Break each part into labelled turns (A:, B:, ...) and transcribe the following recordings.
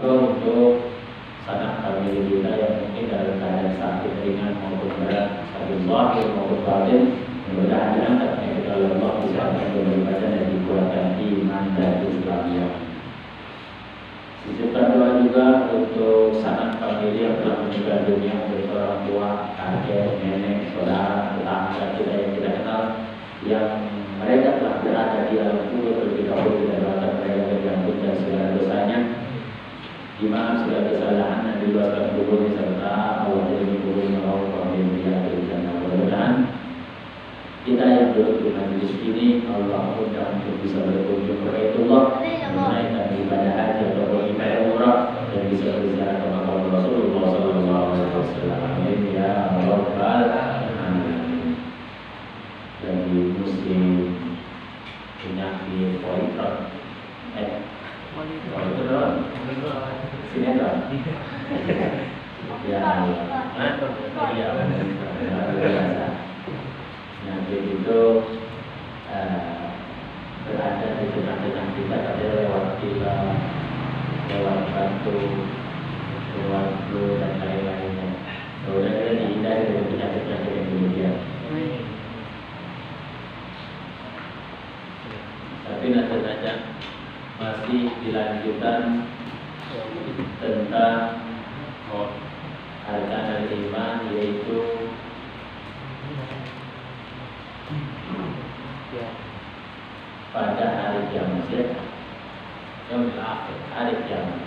A: juga untuk sanak famili kita yang mungkin dalam keadaan sakit ringan maupun berat, sakit zahir maupun batin, mudah-mudahan diangkatnya kita oleh Allah, diselamatkan dari badan dan dikuatkan iman dan Islamnya. Sisipkan doa juga untuk sanak famili yang telah meninggal dunia, untuk orang tua, kakek, nenek, saudara, tetangga kita yang kita kenal, yang mereka telah berada di alam kubur terlebih dahulu, kita doakan mereka diampuni segala dosanya, dimaafkan segala kesalahan dan diluaskan kuburnya, serta Allah jadi kuburnya Allah dan mudah-mudahan kita yang duduk di majelis ini Allah mudah untuk bisa berkunjung ke Baitullah, menunaikan ibadah haji atau ibadah umrah, dan bisa berziarah ke makam Rasulullah SAW. Amin ya Rabbal Alamin. Dari musim penyakit polikron, polikron, sinetron, ya, biasa. Penyakit itu berada di tengah-tengah kita, ada lewat kita, lewat batu, lewat flu dan lain-lainnya. Mudah-mudahan dihindari dari penyakit-penyakit yang demikian. Tapi nanti masih dilanjutkan tentang arkanul iman, yaitu pada hari kiamat, yang terakhir hari kiamat.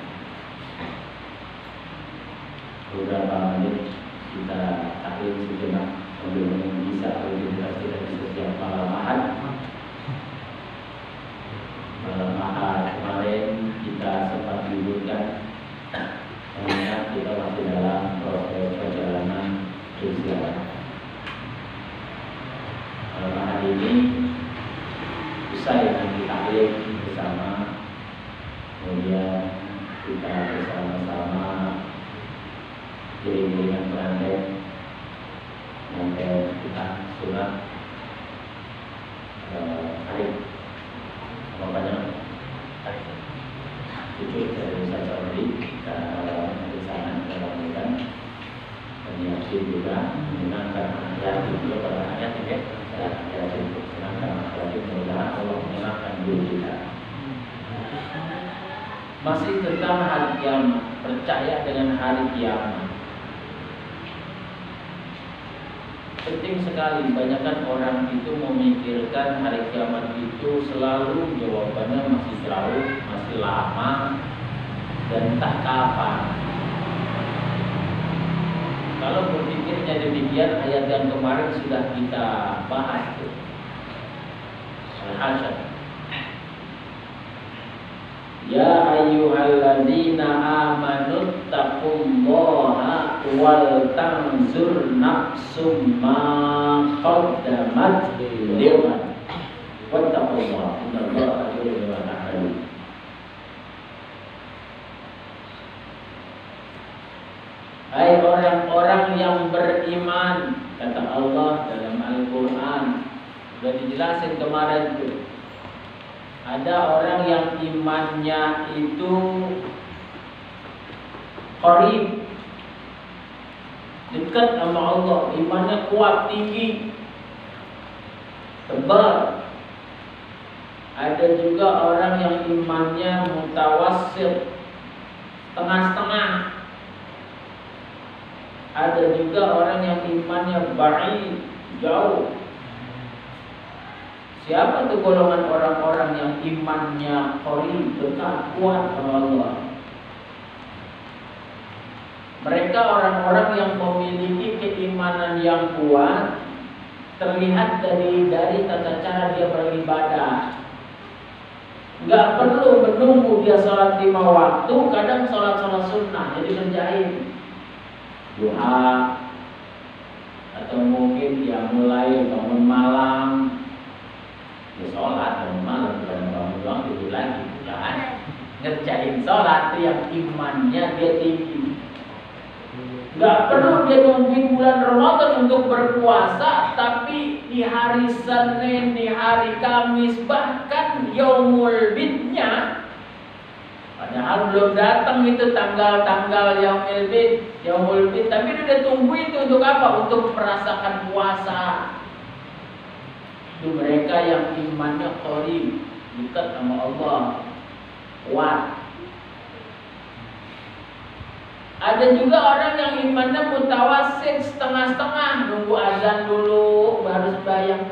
A: Beberapa menit kita tahlil sejenak sambil bisa aktivitas kita di setiap malam Ahad. Malam Ahad kemarin kita sempat liburkan karena kita masih dalam proses perjalanan berziarah. Malam Ahad ini usai dengan tahlil bersama, kemudian kita bersama-sama iring-iringan pengantin mengantar kita surat Arif, apa banyak Arif cucu dari Ustaz Saudi, kita di sana kita lakukan, dan Yasin juga menyenangkan Yasin juga pada ayat ini, Yasin menyenangkan Yasin, mudah-mudahan Allah menyenangkan diri kita. Masih tentang hari kiamat, percaya dengan hari kiamat. Penting sekali, banyakkan orang itu memikirkan hari kiamat itu selalu jawabannya masih jauh, masih lama, dan entah kapan. Kalau berpikirnya demikian, ayat yang kemarin sudah kita bahas. Al-Hasyr. Ya ayyuhalladzina amanu taqullaha wal tanzur nafsum ma qaddamat lighad wattaqullaha innallaha khabirun bima ta'malun. Hai orang-orang yang beriman, kata Allah dalam Al-Quran, sudah dijelasin kemarin tuh. Ada orang yang imannya itu qarib, dekat sama Allah, imannya kuat, tinggi, tebal. Ada juga orang yang imannya mutawassit, tengah-tengah. Ada juga orang yang imannya ba'id, jauh. Siapa tuh golongan orang-orang yang imannya qarib, dekat, kuat sama Allah? Mereka orang-orang yang memiliki keimanan yang kuat, terlihat dari tata cara dia beribadah. Nggak perlu menunggu dia sholat 5 waktu, kadang sholat sunnah, jadi kerjain duha, atau mungkin dia mulai bangun malam, dia sholat bangun malam, bukan bangun doang tidur lagi, jangan ngerjain sholat itu yang imannya dia tinggi. Gak perlu dia nungguin bulan Ramadan untuk berpuasa, tapi di hari Senin, di hari Kamis, bahkan Yaumul Bidnya, pada
B: Padahal belum datang itu tanggal-tanggal Yaumul Bid, tapi dia tunggu itu untuk apa? Untuk merasakan puasa. Itu mereka yang imannya qarib, dekat sama Allah, kuat. Ada juga orang yang imannya mutawasid, setengah-setengah, nunggu azan dulu baru sembahyang.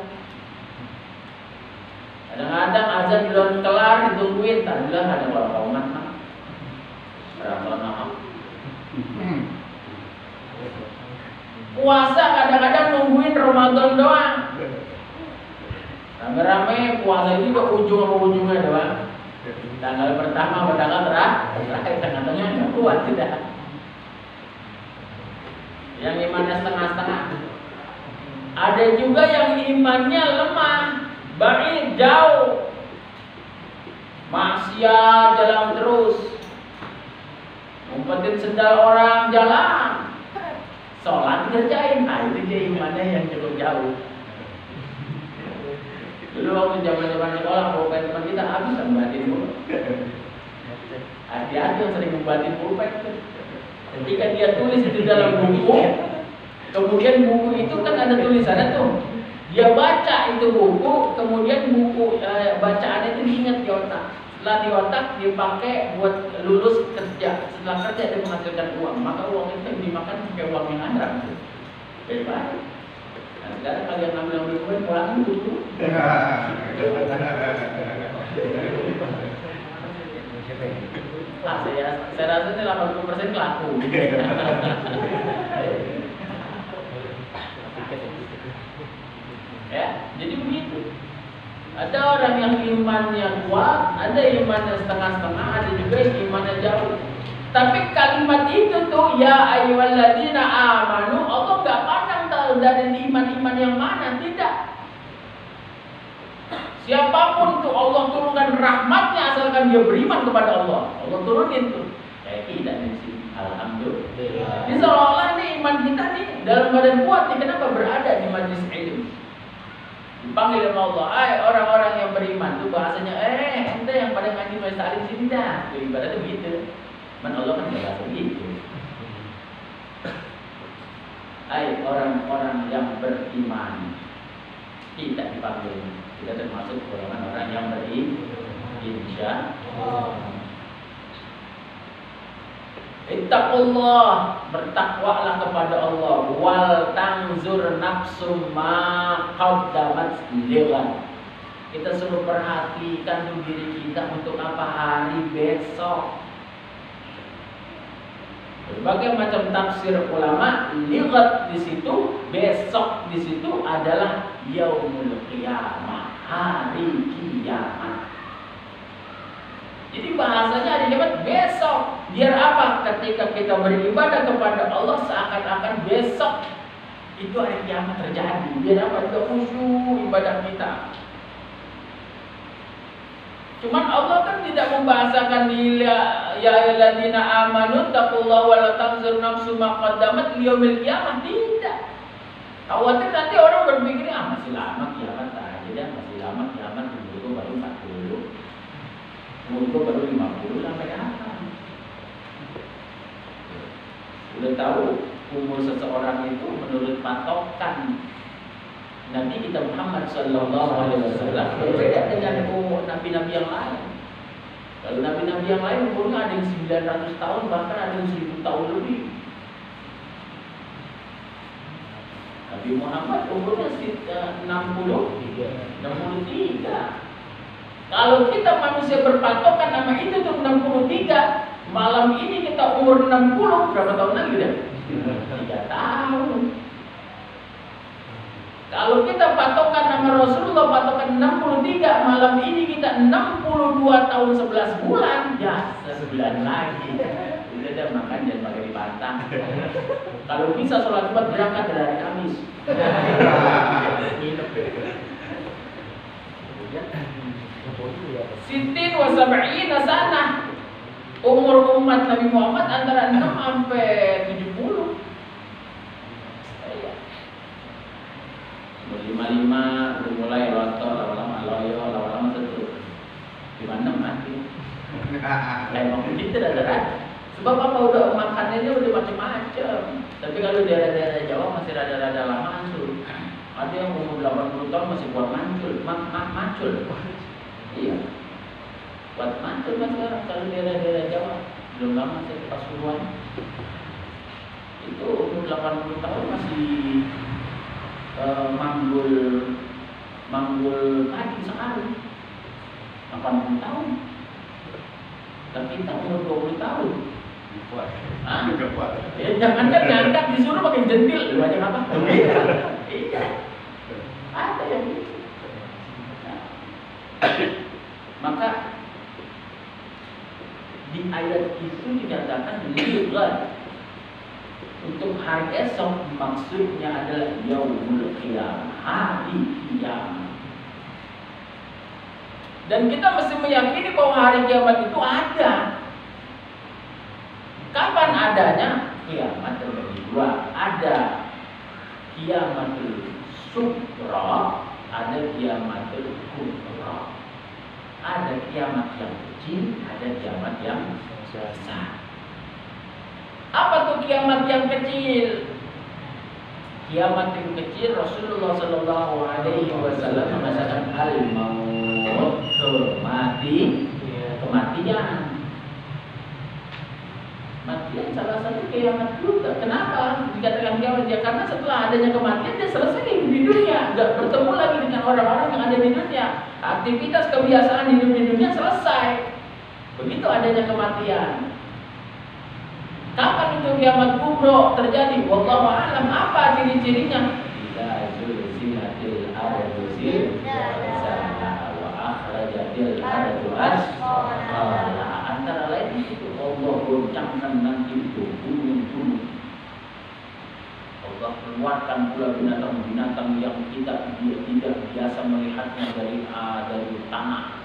B: Kadang-kadang azan belum kelar ditungguin, tadilah ada kauman mah. Puasa kadang-kadang nungguin Ramadan doang. Rame-rame puasa itu ke ujung sama ujungnya doang. Tanggal pertama atau tanggal terakhir tengah-tengahnya nggak kuat tidak. Yang imannya setengah-setengah. Ada juga yang imannya lemah, ba'id, jauh, maksiat jalan terus, ngumpetin sendal orang jalan, sholat kerjain. Nah itu dia imannya yang cukup jauh. Dulu waktu zaman-zaman sekolah, pulpen teman kita habis kan batin dulu. Hati-hati yang sering membatin pulpen. Ketika dia tulis itu dalam buku, kemudian buku itu kan ada tulisannya tuh. Dia baca itu buku, kemudian buku bacaannya itu diingat di otak. Setelah di otak dipakai buat lulus kerja. Setelah kerja dia menghasilkan uang, maka uang itu dimakan pakai uang yang haram. Bebas. Nah, sekarang kalian ngambil buku pulang dulu. Saya rasa ini 80% kelaku. Ya, jadi begitu. Ada orang yang imannya kuat, ada imannya setengah-setengah, ada juga yang imannya jauh. Tapi kalimat itu tuh, ya ayyuhalladzina amanu, Allah nggak pandang dari iman-iman yang mana, tidak. Siapapun tuh Allah turunkan rahmatnya asalkan dia beriman kepada Allah. Allah turunin tuh. Kayak tidak di sini. Alhamdulillah. Ini seolah-olah nih iman kita nih dalam badan kuat nih, kenapa berada di majlis ilmu? Dipanggil sama Allah, orang-orang yang beriman tuh bahasanya, ente yang pada ngaji majelis taklim sini dah. Itu ibaratnya begitu. Man Allah kan enggak begitu. Orang-orang yang beriman tidak dipanggil. Kita termasuk golongan orang yang insya Allah. Ittaqullah, bertakwalah kepada Allah. Wal tanzur nafsum ma qaddamat lighad. Kita suruh perhatikan tuh diri kita untuk apa hari besok. Berbagai macam tafsir ulama, lighad di situ, besok di situ adalah yaumul qiyamah, hari kiamat. Jadi bahasanya ada debat besok. Biar apa? Ketika kita beribadah kepada Allah seakan-akan besok itu hari kiamat terjadi. Biar apa? Juga khusyuk ibadah kita. Cuman Allah kan tidak membahasakan ya ayyuhalladzina amanu taqullaha wa la tanzur nafsum ma qaddamat liyaumil qiyamah. Tidak. Khawatir nanti orang berpikir masih lama kiamat aja dah, masih lama kiamat dulu baru 40. Umur baru 50 sampai kapan? Udah tahu umur seseorang itu menurut patokan Nabi kita Muhammad Sallallahu Alaihi Wasallam berbeda dengan umur nabi-nabi yang lain. Kalau nabi-nabi yang lain umurnya ada yang 900 tahun, bahkan ada yang 1000 tahun lebih. Nabi Muhammad umurnya 63. Kalau kita manusia berpatokan nama itu tuh 63, malam ini kita umur 60, berapa tahun lagi dah? 3 tahun. Kalau kita patokan nama Rasulullah patokan 63, malam ini kita 62 tahun 11 bulan, ya sebulan lagi. Udah dah makan jangan pakai dipantang. Kalau bisa sholat Jumat berangkat dari hari Kamis. Sitin wa sab'ina sanah. Umur umat Nabi Muhammad antara 6 sampai 70. 55 udah mulai rontok, lama-lama loyo, lama-lama setruk. 56 mati. Emang begitu rada-rada. Sebab apa udah makanannya udah macam-macam. Tapi kalau daerah-daerah Jawa masih rada-rada lama hancur. Ada yang umur 80 tahun masih buat mancul, macul. Iya. Buat mancul kan sekarang kalau daerah-daerah Jawa. Belum lama saya ke Pasuruan. Itu umur 80 tahun masih manggul pagi sekali. 80 tahun. Dan kita umur 20 tahun.
C: Kuat.
B: Ah,
C: Kuat.
B: ya jangan kan ngangkat disuruh pakai jentil, banyak apa? Iya. Ada yang gitu. Nah, maka di ayat itu dinyatakan lihat untuk hari esok maksudnya adalah yaumul qiyamah, hari kiamat. Dan kita mesti meyakini bahwa hari kiamat itu ada. Kapan adanya? Kiamat terbagi dua. Ada kiamatul sughra, ada kiamatul kubra. Ada kiamat yang kecil, ada kiamat yang besar. Apa tuh kiamat yang kecil? Kiamat yang kecil Rasulullah Shallallahu Alaihi Wasallam mengatakan al-maut, kematian. Kematian salah satu kiamat juga. Kenapa dikatakan kiamat? Ya karena setelah adanya kematian dia selesai hidup di dunia, nggak bertemu lagi dengan orang-orang yang ada di dunia. Aktivitas kebiasaan hidup di dunia selesai. Begitu adanya kematian. Kapan itu kiamat kubro terjadi? Wallahu a'lam. Apa ciri-cirinya? Idza zulzilatil ardu zilzalaha wa akhrajatil ardu asqalaha. Antara lain itu Allah goncangkan nanti itu gunung-gunung. Allah keluarkan pula binatang-binatang yang kita tidak biasa melihatnya dari tanah.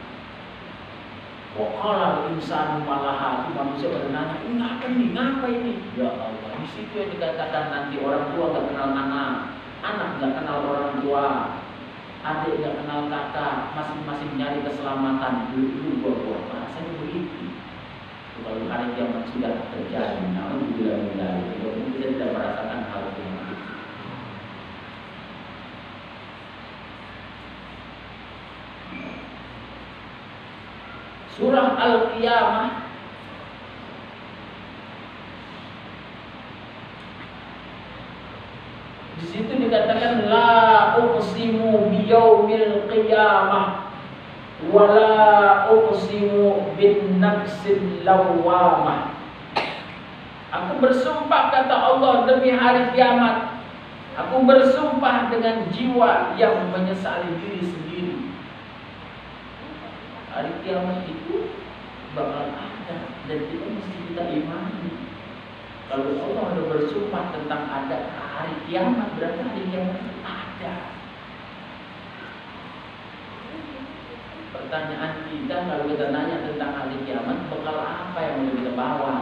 B: Waqala insanu malaha, manusia bertanya, ini ngapa ini? Ya Allah, di situ yang dikatakan nanti orang tua nggak kenal anak nggak kenal orang tua, adik nggak kenal kakak, masing-masing nyari keselamatan. Dulu gua rasanya begitu. Kalau hari kiamat sudah terjadi, namun tidak menjadi, kita tidak merasakan hal itu. Surah Al-Qiyamah di situ dikatakan la uqsimu biyaumil qiyamah wa la uqsimu bin nafsil lawwamah. Aku bersumpah kata Allah demi hari kiamat. Aku bersumpah dengan jiwa yang menyesali diri sendiri. Hari kiamat itu bakal ada dan kita mesti kita imani. Kalau Allah sudah bersumpah tentang ada hari kiamat, berarti hari kiamat itu ada. Pertanyaan kita kalau kita nanya tentang hari kiamat, bekal apa yang mau kita bawa?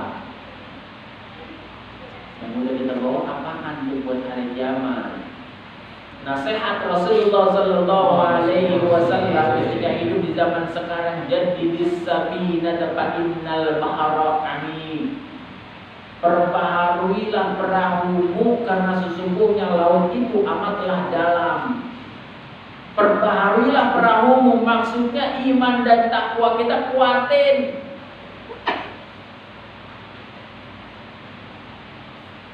B: Yang mau kita bawa apaan untuk buat hari kiamat? Nasihat Rasulullah Sallallahu Alaihi Wasallam ketika hidup di zaman sekarang, jadidis safinata fa innal bahra kami. Perbaharuilah perahumu karena sesungguhnya laut itu amatlah dalam. Perbaharuilah perahumu, maksudnya iman dan takwa kita kuatin.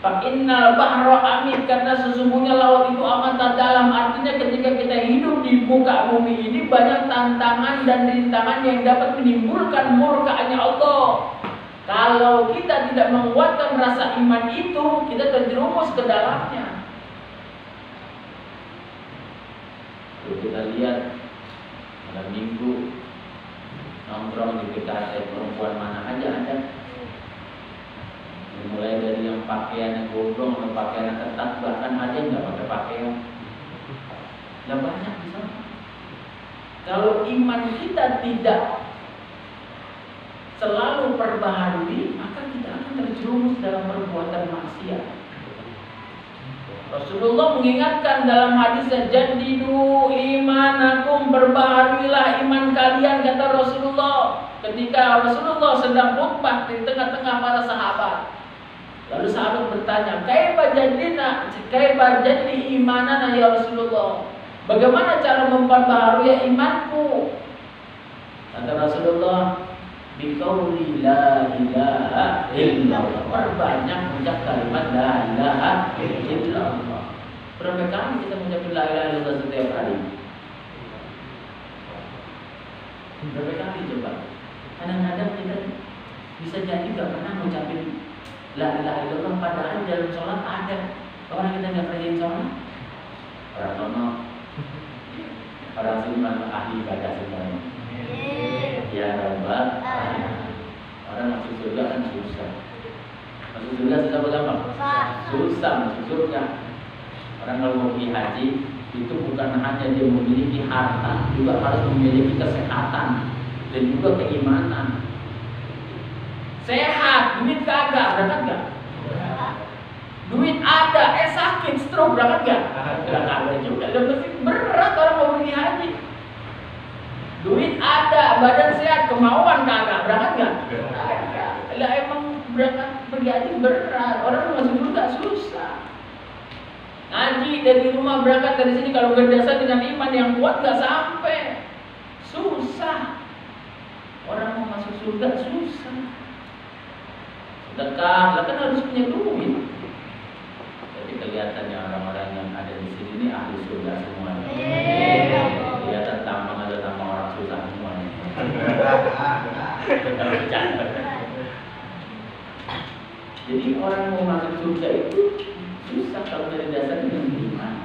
B: Fa innal bahra amin, karena sesungguhnya laut itu amat dalam. Artinya ketika kita hidup di muka bumi ini banyak tantangan dan rintangan yang dapat menimbulkan murkaannya Allah. Kalau kita tidak menguatkan rasa iman itu, kita terjerumus ke dalamnya. Kalau kita lihat malam minggu nongkrong di PKS perempuan mana aja ada. Mulai dari yang pakaiannya gondrong atau pakaiannya ketat, bahkan ada yang nggak pakai pakaian. Nggak banyak di sana. Kalau iman kita tidak selalu perbaharui, maka kita akan terjerumus dalam perbuatan maksiat. Rasulullah mengingatkan dalam hadisnya, jadidu imanakum, perbaharuilah iman kalian, kata Rasulullah. ketika Rasulullah sedang khutbah di tengah-tengah para sahabat. Lalu sahabat bertanya, kaifa jadi imanana ya Rasulullah? Bagaimana cara memperbaharui imanku? Kata Rasulullah, biqauli la ilaha illallah. Perbanyak mengucap kalimat la ilaha illallah. Berapa kali kita mengucap la ilaha illallah setiap hari? Berapa kali coba? Kadang-kadang kita bisa jadi gak pernah mengucapin la ilaha illallah, padahal dalam sholat ada. Orang kita nggak kerjain sholat, orang nono, orang sini mana ahli ibadah semuanya. Ya Rabbal Alamin. Orang masuk surga kan susah. Masuk surga susah apa gampang? Susah masuk surga. Orang kalau mau pergi haji itu bukan hanya dia memiliki harta, juga harus memiliki kesehatan dan juga keimanan. Sehat, duit kagak, berangkat gak? Duit ada, sakit, stroke, berangkat gak? Kagak juga, dan mesti berat orang mau pergi haji. Duit ada, badan sehat, kemauan kagak, berangkat gak? Lah emang berangkat pergi haji berat, orang masuk surga susah. Ngaji dari rumah berangkat dari sini kalau berdasar dengan iman yang kuat gak sampai, susah. Orang mau masuk surga susah. Sedekah, kan harus punya duit. Jadi kelihatannya orang-orang yang ada di sini ini ahli surga semuanya. Kelihatan tampang ada tampang orang susah semuanya. Jadi orang mau masuk surga itu susah kalau dari dasar dengan iman.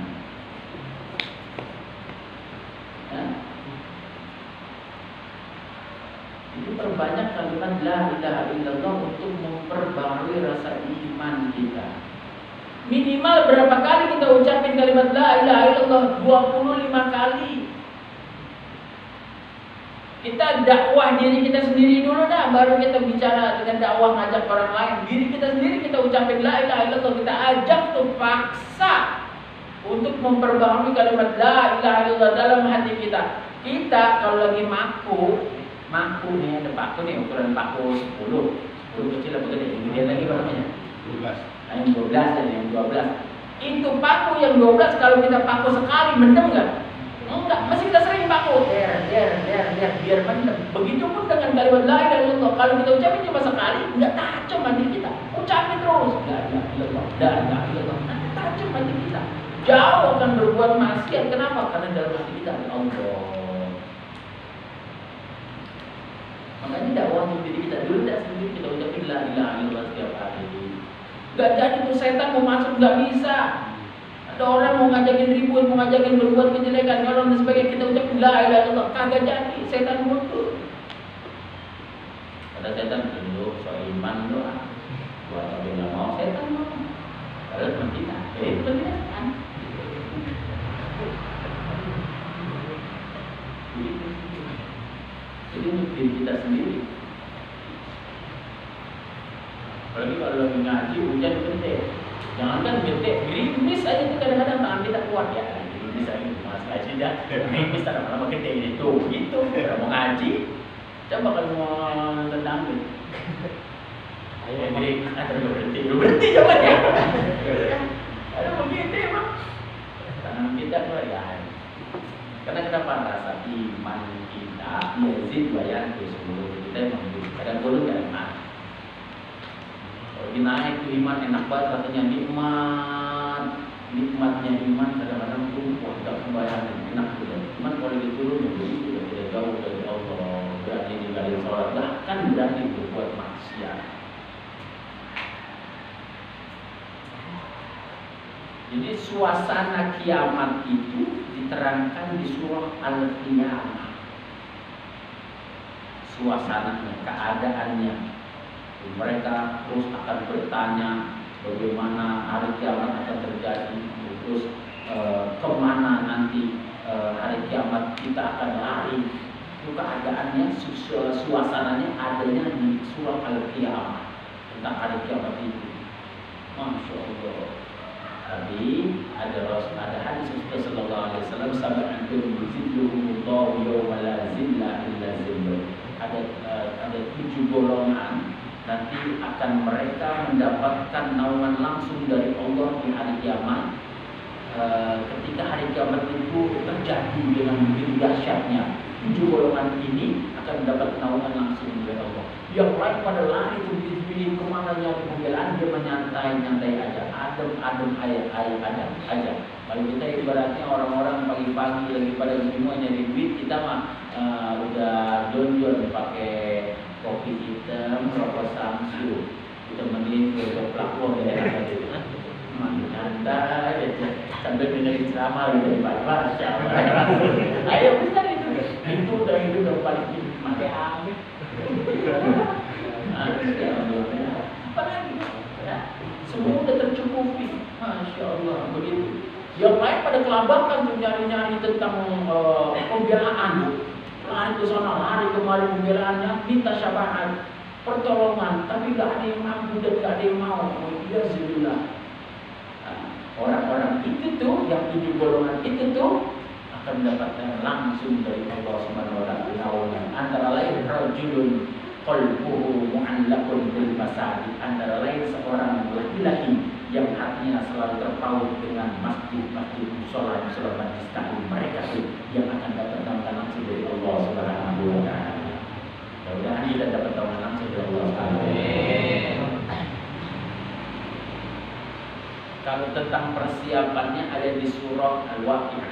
B: Ya. Itu perbanyak kalimat la ilaha illallah untuk memperbarui rasa iman kita. Minimal berapa kali kita ucapin kalimat la ilaha illallah? 25 kali. Kita dakwah diri kita sendiri dulu dah, baru kita bicara dengan dakwah ngajak orang lain. Diri kita sendiri kita ucapin la ilaha illallah, kita ajak tuh paksa untuk memperbarui kalimat la ilaha illallah dalam hati kita. Kita kalau lagi Maku nih, ada paku nih, ukuran paku 10 kecil apa gede, yang gede lagi apa namanya? 12. Yang 12 dan yang 12. Itu paku yang 12 kalau kita paku sekali mendem nggak? Enggak, masih kita sering paku, biar mendem. Begitupun dengan kalimat la ilaha illallah, kalau kita ucapin cuma sekali, nggak tajam hati kita. Ucapin terus, la ilaha illallah, la ilaha illallah, nanti tajam hati kita. Jauh akan berbuat maksiat. Kenapa? Karena dalam hati kita ada Allah. Makanya dakwah untuk diri kita dulu dan sendiri kita ucapin la ilaha illallah setiap hari. Gak jadi tuh setan mau masuk, gak bisa. Ada orang mau ngajakin ribut, mau ngajakin berbuat kejelekan, orang dan sebagainya, kita ucapin la ilaha illallah, kagak jadi, setan muncul. Ada setan dulu soal iman doa, buat apa nggak mau setan mau. Kalau teman kita, itu benar kan? Jadi untuk diri kita sendiri. Apalagi kalau lagi ngaji hujan gede, jangankan gede, gerimis aja itu kadang-kadang tangan kita kuat ya. Gerimis aja, mas ngaji dah, gerimis tak lama-lama gede ini tuh, gitu. Kalau mau ngaji, coba kalau mau tendang gitu. Ayo gerimis, berhenti coba ya. Ada begitu emang. Tangan kita kuat ya. Karena kenapa rasa iman kita yazid bayan itu sebelum kita memang kadang dulu kan iman. Kalau naik itu iman enak banget rasanya nikmatnya iman kadang-kadang tuh wah tak membayangkan enak gitu. Cuman kalau diturun begitu udah tidak jauh dari Allah, berani ninggalin sholat, bahkan berani berbuat maksiat. Jadi suasana kiamat itu diterangkan di surah Al-Qiyamah. Suasananya, keadaannya. Mereka terus akan bertanya bagaimana hari kiamat akan terjadi, terus kemana nanti hari kiamat kita akan lari. Itu keadaannya, suasananya adanya di surah Al-Qiyamah tentang hari kiamat itu. Masya Allah. Tapi ada hadis Rasulullah sallallahu alaihi wasallam, sab'atun yuzilluhumullahu yawma la zilla illa zilluh. ada 7 golongan nanti akan mereka mendapatkan naungan langsung dari Allah di hari kiamat. Ketika hari kiamat itu terjadi dengan begitu dahsyatnya, 7 golongan ini akan mendapat naungan langsung dari Allah. Yang lain pada lari pilih kemana nyari pembelaan, dia menyantai aja, adem aja. Kalau kita ibaratnya orang-orang pagi-pagi lagi pada semua nyari duit, kita mah udah jonjon pakai kopi hitam, rokok samsu, kita mending ke plakwo daerah gitu. Nyantai aja sambil dengerin ceramah dari Pak siapa. Ayo bisa itu udah hidup yang paling pakai angin. Apa lagi? Ya, semua udah tercukupi. Masya Allah begitu. Yang lain pada kelabakan tuh nyari-nyari tentang pembelaan. Lari ke sana, lari kemari pembelaannya, minta syafaat, pertolongan, tapi gak ada yang mampu dan gak ada yang mau. Alhamdulillah. Orang-orang itu tuh, yang 7 golongan itu tuh akan mendapatkan langsung dari Allah Subhanahu wa taala. Antara lain rajulun qalbuhu mu'allaqun bil masajid, antara lain seorang laki-laki yang hatinya selalu terpaut dengan masjid-masjid, musola majlis taklim. Mereka tuh yang akan dapat naungan langsung dari Allah Subhanahu wa taala. Mudah-mudahan kita dapat naungan langsung dari Allah Subhanahu wa taala. Kalau tentang persiapannya ada di surah Al-Waqiah.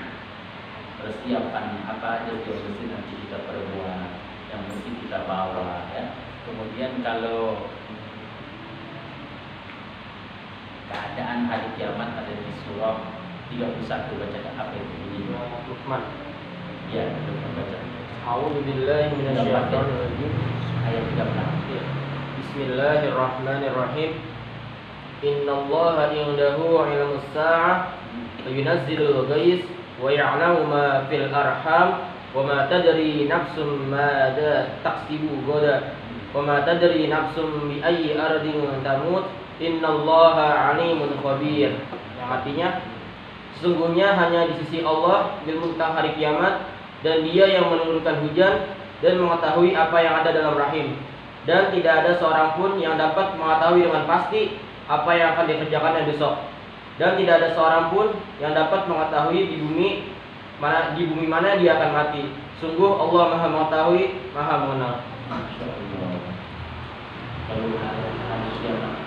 B: Persiapannya apa aja yang mesti nanti kita perbuat, yang mesti kita bawa ya. Kemudian kalau keadaan hari kiamat ada di surah 31, bacakan apa itu bunyi?
C: Luqman.
B: Ya, Luqman baca.
C: A'udzu billahi minasyaitonir rajim.
B: Ayat 13.
C: Bismillahirrahmanirrahim. Innallaha indahu 'ilmus sa'ah wa yunazzilul ghais wa ya'lamu ma fil arham wa ma tadri nafsum madza taksibu ghadan wa ma tadri nafsum bi ayyi ardin tamut innallaha 'alimun khabir. Yang artinya sesungguhnya hanya di sisi Allah ilmu tentang hari kiamat, dan Dia yang menurunkan hujan dan mengetahui apa yang ada dalam rahim, dan tidak ada seorang pun yang dapat mengetahui dengan pasti apa yang akan dikerjakannya besok, dan tidak ada seorang pun yang dapat mengetahui di bumi mana dia akan mati. Sungguh Allah Maha mengetahui, Maha mengenal.
B: Masya Allah. Kalau hari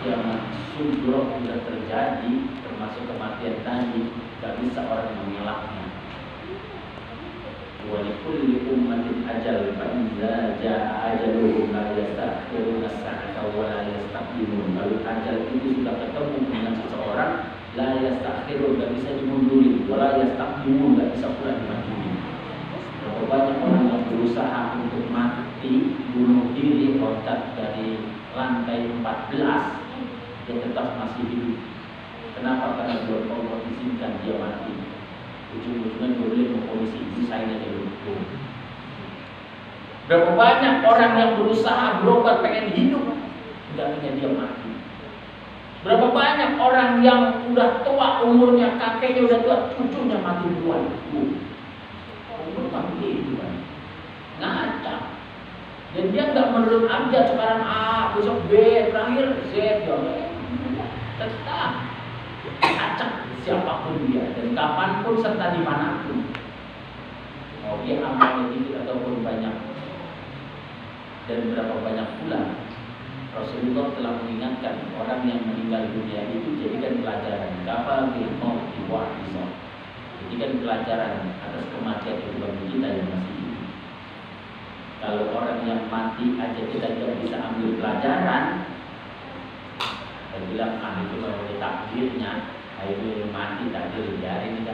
B: kiamat sudah terjadi, termasuk kematian tadi, tak bisa orang mengelaknya. Wa likulli ummatin ajal, fa idza jaa ajaluhum la yastakhiruna sa'ata wa la yastaqdimun. Kalau ajal itu sudah ketemu dengan seseorang, la yastakhirun, enggak bisa dimunduri, wa la yastaqdimun, enggak bisa pula dimajuin. Berapa banyak orang yang berusaha untuk mati, bunuh diri, loncat dari lantai 14, dia tetap masih hidup. Kenapa? Karena Allah izinkan dia mati. Ujung-ujungnya boleh polisi desain aja dulu. Berapa banyak orang yang berusaha berobat pengen hidup, enggaknya dia mati. Berapa banyak orang yang udah tua umurnya, kakeknya udah tua, cucunya mati duluan. Umur mati itu kan, ngacak. Dan dia nggak menurut aja sekarang A, besok B, terakhir Z, tetap ngacak. Siapapun dia dan kapanpun serta dimanapun, mau dia amalnya sedikit ataupun banyak. Dan berapa banyak pula Rasulullah telah mengingatkan orang yang meninggal dunia itu jadikan pelajaran. Kafa bil mauti wa'izah. Jadikan pelajaran atas kematian itu bagi kita yang masih hidup. Kalau orang yang mati aja kita tidak bisa ambil pelajaran, dan bilang itu kalau takdirnya, ayo mati takdir biarin.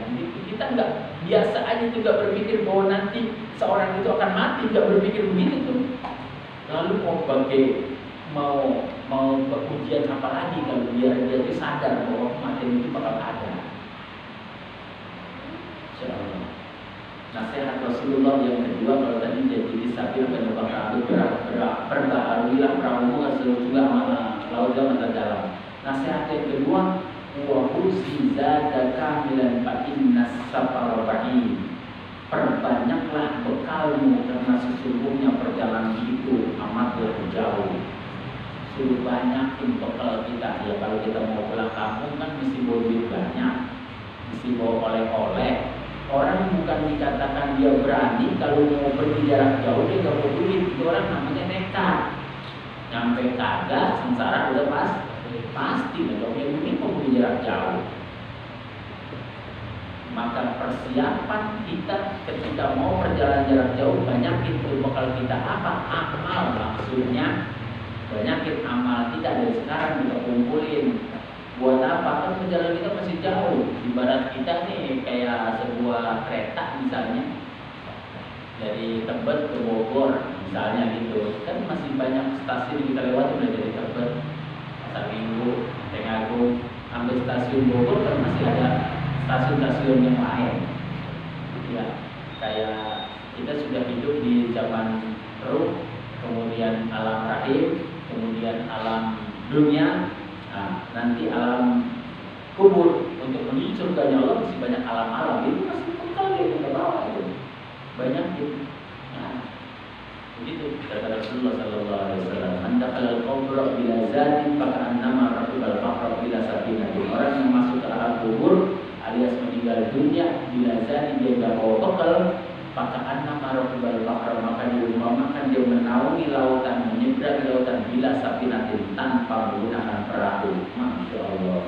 B: Kita nggak biasa aja tuh, nggak berpikir bahwa nanti seorang itu akan mati, nggak berpikir begitu tuh. Lalu mau berujian apa lagi kalau dia itu sadar bahwa kematian itu bakal ada. Insyaallah. Nasihat Rasulullah yang kedua, kalau tadi jadi disabir penyebab perbaharuilah perahu juga laut dalam dalam. Nasihat yang kedua, wa husi zada kamilan fa inna safara ba'id.
A: Perbanyaklah bekalmu karena sesungguhnya perjalanan itu amatlah jauh. Suruh banyakin bekal kita. Ya kalau kita mau pulang kampung kan mesti bawa duit banyak, mesti bawa oleh-oleh. Orang bukan dikatakan dia berani kalau mau pergi jarak jauh dia gak bawa duit. Itu orang namanya nekat. Nyampe kagak sengsara udah pasti kalau dia mungkin mau pergi jarak jauh. Maka persiapan kita ketika mau perjalanan jarak jauh banyakin tuh bekal kita apa? Amal maksudnya. Banyakin amal kita dari sekarang kita kumpulin. Buat apa? Kan perjalanan kita masih jauh. Ibarat kita nih kayak sebuah kereta misalnya dari Tebet ke Bogor misalnya gitu. Kan masih banyak stasiun kita lewati mulai dari Tebet, Pasar Minggu, Tengahgung, sampai stasiun Bogor kan masih ada stasiun-stasiun yang lain. Ya, kayak kita sudah hidup di zaman ruh, kemudian alam rahim, kemudian alam dunia. Nah, nanti alam kubur untuk menuju surganya Allah masih banyak alam-alam itu masih bekal yang kita bawa itu banyak itu. Nah, begitu kata Rasulullah Sallallahu Alaihi Wasallam. Anda kalau kubur bila zatin maka nama rakibal fakhr bila sabinatin. Orang yang masuk ke alam kubur alias meninggal dunia bila zatin dia tidak bawa bekal maka nama rakibal fakhr maka diumpamakan dia menaungi lautan menyeberangi lautan bila sabinatin tanpa menggunakan perahu. Masya Allah.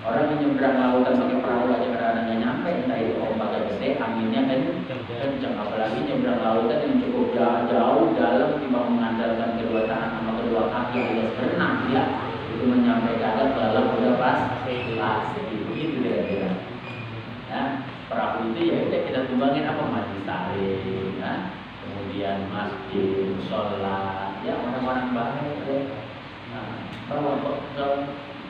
A: Orang yang nyebrang lautan pakai perahu aja kadang-kadang nggak nyampe, entah itu ombaknya gede, anginnya kan kencang, apalagi nyebrang lautan yang cukup jauh dalam timbang mengandalkan kedua tangan sama kedua kaki alias berenang ya, itu menyampe kadang dalam udah pasti begitu kira-kira. Ya, perahu itu ya udah kita tumbangin apa majlis taklim, ya, kemudian masjid, sholat, ya orang-orang baik ya. Nah, bawa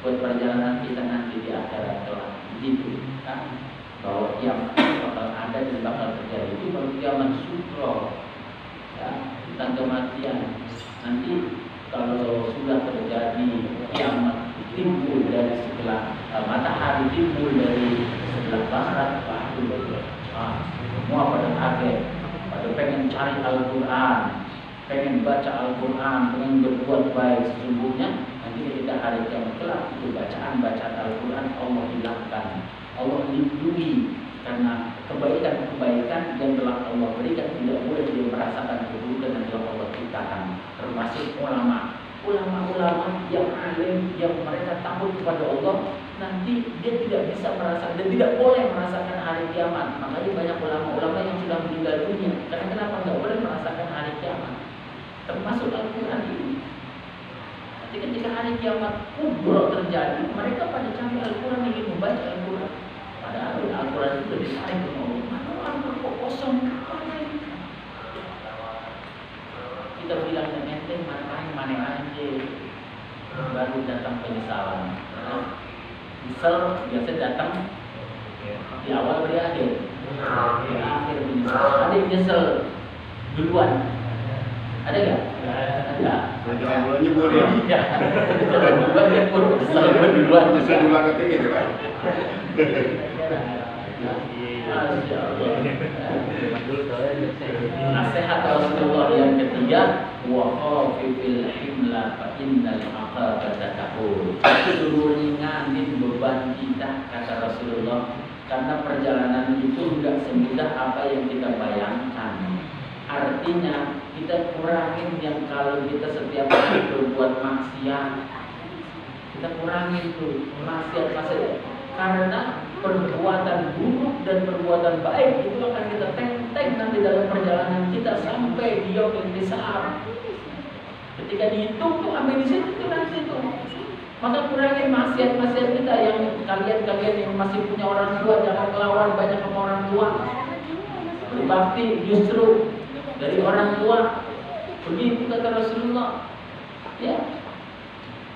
A: buat perjalanan kita nanti di akhirat kelak begitu kan, bahwa kiamat bakal ada dan bakal terjadi itu baru kiamat sukro ya, tentang kematian. Nanti kalau sudah terjadi kiamat timbul dari sebelah matahari timbul dari sebelah barat semua pada kaget, pada pengen cari Al-Quran, pengen baca Al-Quran, pengen berbuat baik. Sesungguhnya nanti ketika hari kiamat kelak itu bacaan-bacaan Al-Quran Allah hilangkan, Allah lindungi karena kebaikan-kebaikan yang telah Allah berikan tidak boleh dia merasakan keburukan yang telah Allah ciptakan. Termasuk ulama-ulama yang alim yang mereka takut kepada Allah, nanti dia tidak bisa merasakan dan tidak boleh merasakan hari kiamat. Makanya banyak ulama-ulama yang sudah meninggal dunia. Karena kenapa nggak boleh merasakan hari kiamat? Termasuk Al-Quran ini. Nanti ketika hari kiamat kubur terjadi, mereka pada cari Al-Quran, ingin membaca Al-Quran. Padahal Al-Quran itu ditarik ke Allah. Mana Al-Quran kok kosong? Mana ini? Kita bilang yang enteng mana aja. Baru datang penyesalan. Nyesel biasa datang di awal beri akhir. Di akhir penyesalan. Ada yang nyesel duluan. Ada nggak? Ada.
D: Jalan nyebur ya.
A: Iya. Jalan duluan ya pun nyesel duluan.
D: Nyesel duluan nanti gitu kan.
A: Masya Allah. Nasihat Rasulullah yang ketiga, wa khafifil himla fa innal aqabata tahur. Suruh ringanin beban kita kata Rasulullah, karena perjalanan itu enggak semudah apa yang kita bayangkan. Artinya kita kurangin yang kalau kita setiap hari berbuat maksiat, kita kurangin tuh maksiat karena perbuatan buruk dan perbuatan baik itu akan kita teng-teng nanti dalam perjalanan kita sampai di yaumil hisab. Ketika dihitung tuh sampai di situ tuh nanti tuh. Maka kurangin maksiat-maksiat kita yang kalian yang masih punya orang tua, jangan melawan banyak sama orang tua. Berbakti justru dari orang tua. Begitu kata Rasulullah. Ya.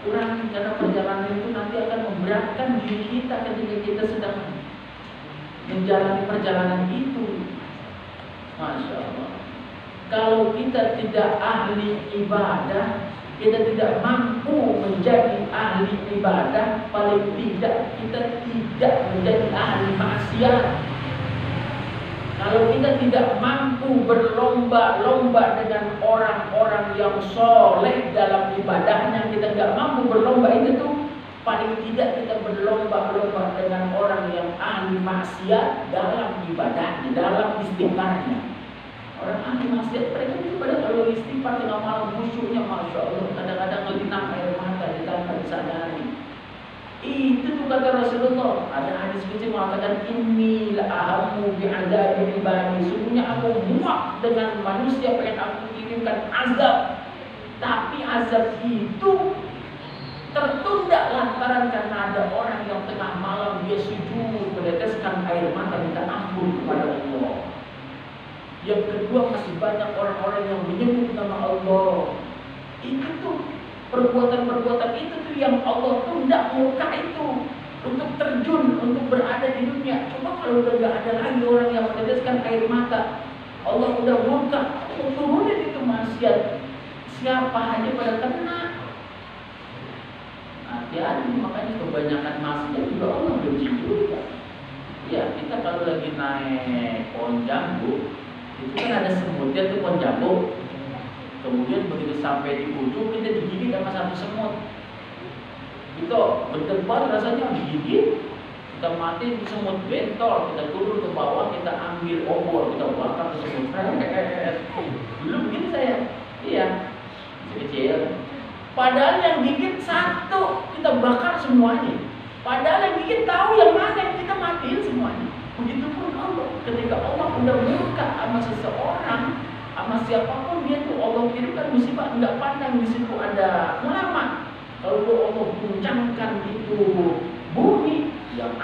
A: Kurang karena perjalanan itu nanti akan memberatkan diri kita ketika kita sedang menjalani perjalanan itu. Masya Allah. Kalau kita tidak ahli ibadah, kita tidak mampu menjadi ahli ibadah, paling tidak kita tidak menjadi ahli maksiat.
B: Kalau kita tidak mampu berlomba-lomba dengan orang-orang yang soleh dalam ibadahnya, kita nggak mampu berlomba itu tuh, paling tidak kita berlomba-lomba dengan orang yang ahli maksiat dalam ibadahnya, dalam istighfarnya. Orang ahli maksiat mereka itu pada kalau istighfar tengah malam khusyuknya, masya Allah, kadang-kadang ngelinang air mata ditambah disadari. Itu tuh kata Rasulullah. Ada hadis kecil mengatakan inni la ahammu bi'adzabi ibadi. Sungguhnya aku muak dengan manusia pengen aku kirimkan azab. Tapi azab itu tertunda lantaran karena ada orang yang tengah malam dia sujud meneteskan air mata minta ampun kepada Allah. Yang kedua, masih banyak orang-orang yang menyebut nama Allah. Itu tuh perbuatan-perbuatan itu tuh yang Allah tunda murka itu untuk terjun, untuk berada di dunia. Coba kalau udah gak ada lagi orang yang meneteskan air mata, Allah udah murka, turunin itu maksiat. Siapa aja pada kena. Hati-hati, makanya kebanyakan maksiat juga Allah benci juga. Ya, kita kalau lagi naik pohon jambu, itu kan ada semutnya tuh pohon jambu. Kemudian begitu sampai di ujung kita digigit sama satu semut. Itu berdebar rasanya digigit. Kita mati semut bentol, kita turun ke bawah, kita ambil obor, kita bakar ke semut. Dulu begini saya. Iya. Kecil. Padahal yang gigit satu, kita bakar semuanya. Padahal yang gigit tahu yang mana, kita matiin semuanya. Begitupun Allah, ketika Allah udah murka sama seseorang, sama siapapun dia tuh Allah kirimkan musibah, nggak pandang di situ ada ulama. Kalau Allah guncangkan itu bumi yang